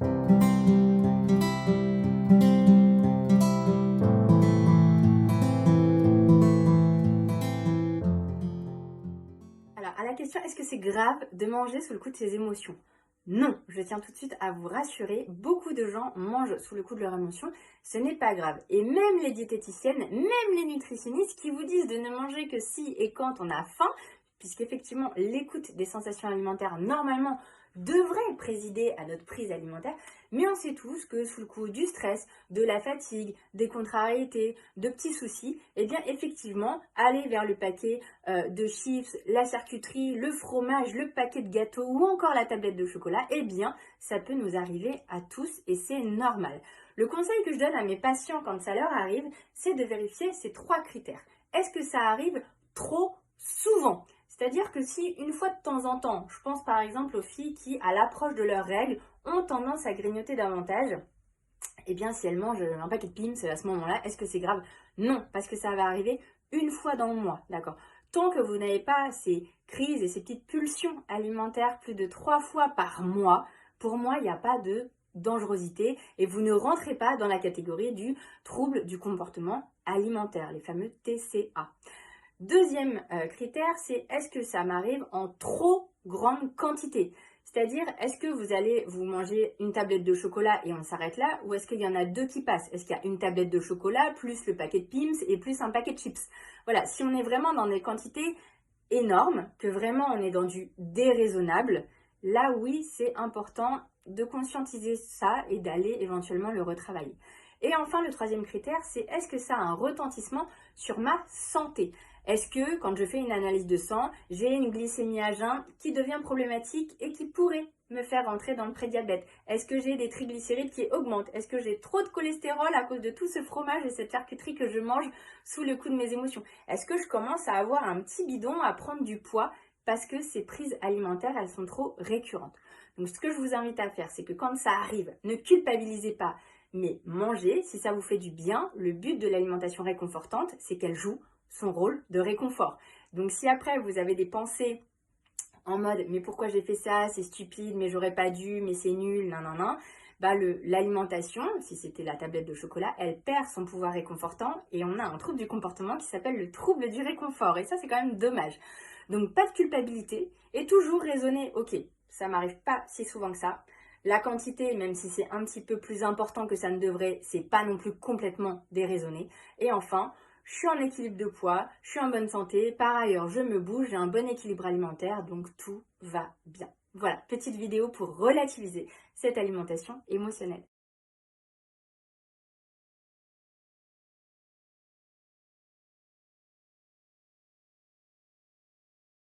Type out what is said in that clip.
Alors, à la question, est-ce que c'est grave de manger sous le coup de ses émotions? Non, je tiens tout de suite à vous rassurer, beaucoup de gens mangent sous le coup de leurs émotions, ce n'est pas grave. Et même les diététiciennes, même les nutritionnistes qui vous disent de ne manger que si et quand on a faim, puisqu'effectivement l'écoute des sensations alimentaires normalement devrait présider à notre prise alimentaire, mais on sait tous que sous le coup du stress, de la fatigue, des contrariétés, de petits soucis, eh bien effectivement, aller vers le paquet de chips, la charcuterie, le fromage, le paquet de gâteaux ou encore la tablette de chocolat, eh bien, ça peut nous arriver à tous et c'est normal. Le conseil que je donne à mes patients quand ça leur arrive, c'est de vérifier ces 3 critères. Est-ce que ça arrive trop souvent? C'est-à-dire que si une fois de temps en temps, je pense par exemple aux filles qui, à l'approche de leurs règles, ont tendance à grignoter davantage, eh bien, si elles mangent un paquet de Pim's à ce moment-là, est-ce que c'est grave? Non, parce que ça va arriver une fois dans le mois, d'accord? Tant que vous n'avez pas ces crises et ces petites pulsions alimentaires plus de 3 fois par mois, pour moi, il n'y a pas de dangerosité et vous ne rentrez pas dans la catégorie du trouble du comportement alimentaire, les fameux TCA. Deuxième critère, c'est est-ce que ça m'arrive en trop grande quantité? C'est-à-dire, est-ce que vous allez vous manger une tablette de chocolat et on s'arrête là, ou est-ce qu'il y en a 2 qui passent? Est-ce qu'il y a une tablette de chocolat, plus le paquet de Pim's et plus un paquet de chips? Voilà, si on est vraiment dans des quantités énormes, que vraiment on est dans du déraisonnable, là oui, c'est important de conscientiser ça et d'aller éventuellement le retravailler. Et enfin, le troisième critère, c'est est-ce que ça a un retentissement sur ma santé? Est-ce que quand je fais une analyse de sang, j'ai une glycémie à jeun qui devient problématique et qui pourrait me faire rentrer dans le prédiabète? Est-ce que j'ai des triglycérides qui augmentent? Est-ce que j'ai trop de cholestérol à cause de tout ce fromage et cette charcuterie que je mange sous le coup de mes émotions? Est-ce que je commence à avoir un petit bidon, à prendre du poids parce que ces prises alimentaires, elles sont trop récurrentes? Donc ce que je vous invite à faire, c'est que quand ça arrive, ne culpabilisez pas, mais mangez si ça vous fait du bien. Le but de l'alimentation réconfortante, c'est qu'elle joue son rôle de réconfort. Donc si après vous avez des pensées en mode mais pourquoi j'ai fait ça, c'est stupide, mais j'aurais pas dû, mais c'est nul, nan nan nan, bah l'alimentation, si c'était la tablette de chocolat, elle perd son pouvoir réconfortant et on a un trouble du comportement qui s'appelle le trouble du réconfort. Et ça, c'est quand même dommage. Donc pas de culpabilité et toujours raisonner, ok, ça m'arrive pas si souvent que ça. La quantité, même si c'est un petit peu plus important que ça ne devrait, c'est pas non plus complètement déraisonné. Et enfin, je suis en équilibre de poids, je suis en bonne santé, par ailleurs je me bouge, j'ai un bon équilibre alimentaire, donc tout va bien. Voilà, petite vidéo pour relativiser cette alimentation émotionnelle.